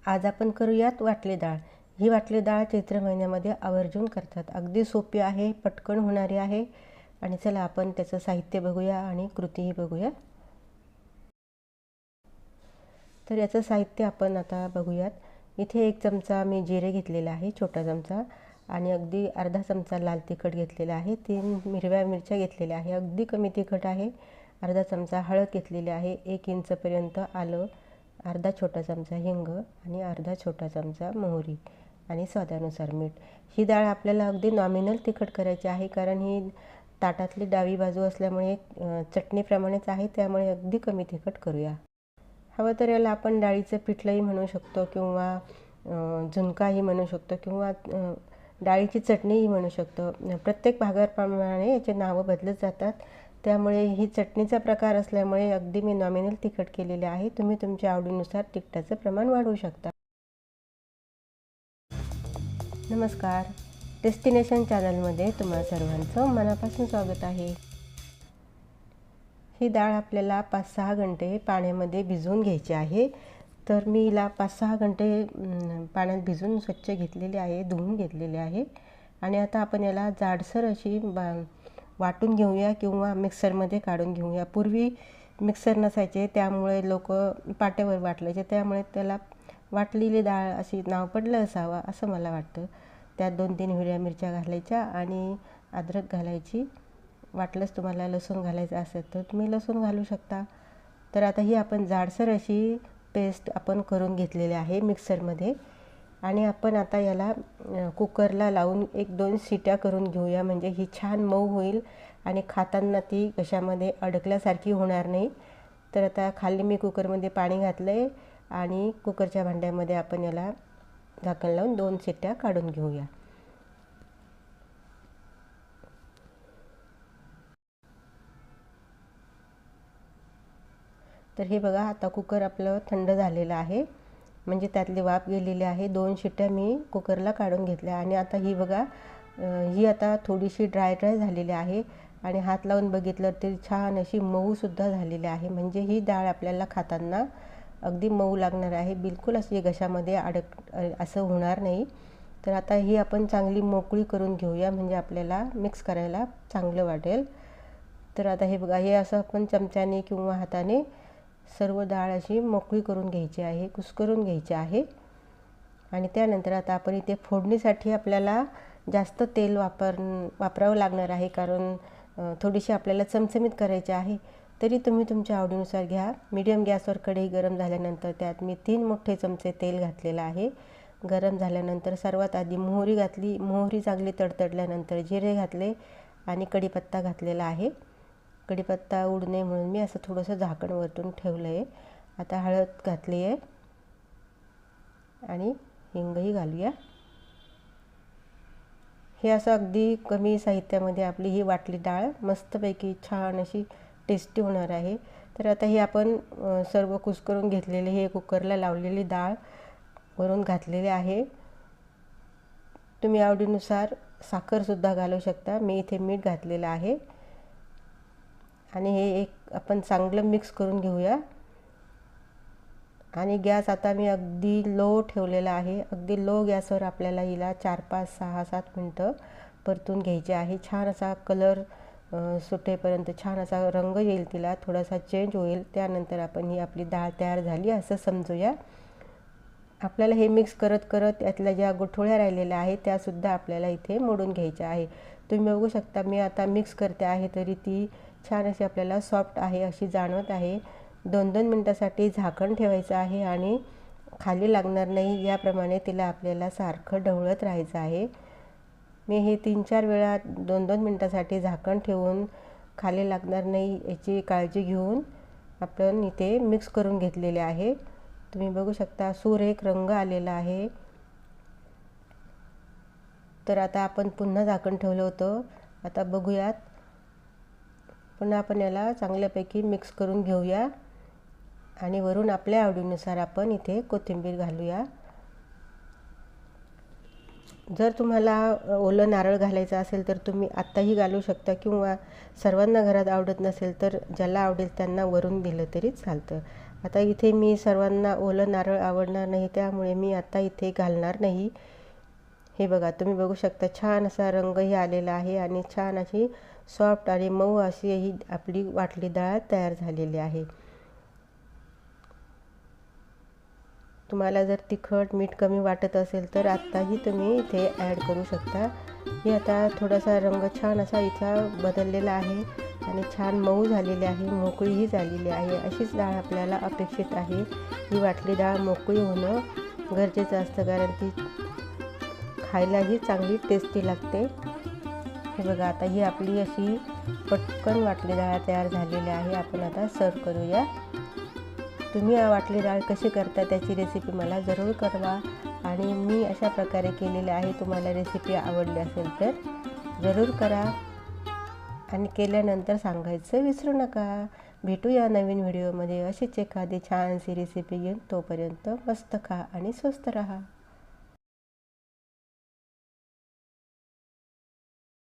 आज आपण करूयात वाटली डाळ। ही वाटली डाळ चैत्र महिन्यामध्ये आवर्जून करतात। अगदी सोपी आहे, पटकन होणारी आहे। आणि चला आपण त्याचं साहित्य बघूया आणि कृतीही बघूया। तर याचं साहित्य आपण आता बघूयात। इथे 1 चमचा मी जिरे घेतलेले आहे, छोटा चमचा, आणि अगदी अर्धा चमचा लाल तिखट घेतलेला आहे, 3 हिरव्या मिरच्या घेतलेल्या आहे, अगदी कमी तिखट आहे, अर्धा चमचा हळद घेतलेली आहे, 1 इंचपर्यंत आलं, अर्धा छोटा चमचा हिंग आणि अर्धा छोटा चमचा मोहरी आणि स्वादानुसार मीठ। ही डाळ आपल्याला अगदी नॉमिनल तिखट करायची आहे, कारण ही ताटातली डावी बाजू असल्यामुळे चटणीप्रमाणेच आहे, त्यामुळे अगदी कमी तिखट करूया। हवं तर याला आपण डाळीचं पिठलंही म्हणू शकतो किंवा झुणकाही म्हणू शकतो किंवा डाळीची चटणीही म्हणू शकतो। प्रत्येक भागाप्रमाणे याचे नावं बदलत जातात, त्यामुळे ही चटणीचा प्रकार असल्यामुळे अगदी मी नॉमिनल तिखट केलेले आहे। तुम्ही तुमच्या आवडीनुसार तिखटाचं प्रमाण वाढवू शकता। नमस्कार, डेस्टिनेशन चॅनलमध्ये तुम्हा सर्वांचं मनापासून स्वागत आहे। ही डाळ आपल्याला 5-6 घंटे पाण्यामध्ये भिजवून घ्यायची आहे। तर मी हिला 5-6 घंटे पाण्यात भिजवून स्वच्छ घेतलेले आहे, धुवून घेतलेले आहे। आणि आता आपण याला जाडसर अशी वाटून घेऊया किंवा मिक्सरमध्ये काढून घेऊया। पूर्वी मिक्सर नसायचे, त्यामुळे लोक पाट्यावर वाटलायचे, त्यामुळे त्याला वाटलेली डाळ अशी नाव पडलं असावं असं मला वाटतं। त्यात 2-3 हिरव्या मिरच्या घालायच्या आणि अद्रक घालायची। वाटलंच तुम्हाला लसूण घालायचं असेल तर तुम्ही लसूण घालू शकता। तर आता ही आपण जाडसर अशी पेस्ट आपण करून घेतलेली आहे मिक्सरमध्ये। आणि आपण आता याला कुकरला लावून 1-2 शिट्या करून घेऊया, म्हणजे ही छान मऊ होईल आणि खाताना ती कशामध्ये अडकल्यासारखी होणार नाही। तर आता खाली मी कुकरमध्ये पाणी घातलं आहे आणि कुकरच्या भांड्यामध्ये आपण याला झाकण लावून 2 शिट्या काढून घेऊया। तर हे बघा, आता कुकर आपलं थंड झालेलं आहे, म्हणजे त्यातली वाफ गेलेली आहे। 2 शिट्ट्या मी कुकरला काढून घेतल्या आणि आता ही बघा, ही आता थोडीशी ड्राय झालेली आहे आणि हात लावून बघितलं तर छान अशी मऊसुद्धा झालेली आहे। म्हणजे ही डाळ आपल्याला खाताना अगदी मऊ लागणार आहे, बिलकुल अशी घशामध्ये असं होणार नाही। तर आता ही आपण चांगली मोकळी करून घेऊया, म्हणजे आपल्याला मिक्स करायला चांगलं वाटेल। तर आता हे बघा, हे असं आपण चमच्याने किंवा हाताने सर्व डाळ अशी मोकळी करून घ्यायची आहे, कुस्करून घ्यायची आहे। आणि त्यानंतर आता आपण इथे फोडणीसाठी आपल्याला जास्त तेल वापरावं लागणार आहे, कारण थोडीशी आपल्याला चमचमीत करायची आहे। तरी तुम्ही तुमच्या आवडीनुसार घ्या। मीडियम गॅसवर कढई गरम झाल्यानंतर त्यात मी 3 मोठे चमचे तेल घातलेलं आहे। गरम झाल्यानंतर सर्वात आधी मोहरी घातली, मोहरी चांगली तडतडल्यानंतर जिरे घातले आणि कढीपत्ता घातलेला आहे। कढीपत्ता उडू नये म्हणून मी असं थोडंसं झाकण वरतून ठेवलं आहे। आता हळद घातली आहे आणि हिंगही घालूया। हे असं अगदी कमी साहित्यामध्ये आपली ही वाटली डाळ मस्तपैकी छान अशी टेस्टी होणार आहे। तर आता ही आपण सर्व कुस्करून घेतलेली हे कुकरला लावलेली डाळ वरून घातलेली आहे। तुम्ही आवडीनुसार साखरसुद्धा घालू शकता, मी इथे मीठ घातलेलं आहे। आणि हे आपण चांगलं मिक्स करून घेऊया। आणि गॅस आता मी अगदी लो ठेवलेला आहे। अगदी लो गॅसवर आपल्याला हिला 4-5-6-7 मिनटं परतून घ्यायचे आहे। छान असा कलर सुटेपर्यंत, छान असा रंग येईल, तिला थोडासा चेंज होईल, त्यानंतर आपण ही आपली डाळ तयार झाली असं समजूया। आपल्याला हे मिक्स करत करत यातल्या ज्या गुठळ्या राहिलेल्या आहेत त्यासुद्धा आपल्याला इथे मोडून घ्यायच्या आहे। तुम्ही बघू शकता, मी आता मिक्स करते आहे तरी ती छान अशी आपल्याला सॉफ्ट आहे अशी जाणवत आहे। 2-2 मिनटासाठी झाकण ठेवायचं आहे आणि खाली लागणार नाही याप्रमाणे तिला आपल्याला सारखं ढवळत राहायचं आहे। मी हे 3-4 वेळा 2-2 मिनटासाठी झाकण ठेवून खाली लागणार नाही याची काळजी घेऊन आपण इथे मिक्स करून घेतलेले आहे। तुम्ही बघू शकता सुरेख रंग आलेला आहे। तर आता आपण पुन्हा झाकण ठेवलं होतं, आता बघूयात। पुन्हा आपण याला चांगल्यापैकी मिक्स करून घेऊया आणि वरून आपल्या आवडीनुसार आपण इथे कोथिंबीर घालूया। जर तुम्हाला ओलं नारळ घालायचं असेल तर तुम्ही आत्ताही घालू शकता, किंवा सर्वांना घरात आवडत नसेल तर ज्याला आवडेल त्यांना वरून दिलं तरी चालतं। आता इथे मी सर्वांना ओलं नारळ आवडणार नाही, त्यामुळे मी आता इथे घालणार नाही। हे बघा, तुम्ही बघू शकता छान असा रंगही आलेला आहे आणि छान अशी सॉफ्ट आणि मऊ अशी ही आपली वाटली डाळ तयार झालेली आहे। तुम्हाला जर तिखट मीठ कमी वाटत असेल तर आत्ताही तुम्ही इथे ॲड करू शकता। हे आता थोडासा रंग छान असा इथला बदललेला आहे आणि छान मऊ झालेली आहे, मोकळीही झालेली आहे। अशीच डाळ आपल्याला अपेक्षित आहे। ही वाटली डाळ मोकळी होणं गरजेचं असतं, कारण ती खायलाही चांगली टेस्टी लागते। हे बघा, आता ही आपली अशी पटकन वाटली डाळ तयार झालेली आहे। आपण आता सर्व करूया। तुम्ही वाटली डाळ कशी करता त्याची रेसिपी मला जरूर कळवा आणि मी अशा प्रकारे केलेली आहे। तुम्हाला रेसिपी आवडली असेल तर जरूर करा आणि केल्यानंतर सांगायचं विसरू नका। भेटूया नवीन व्हिडिओमध्ये अशीच एखादी छानशी रेसिपी घेऊन। तोपर्यंत मस्त खा आणि स्वस्त राहा।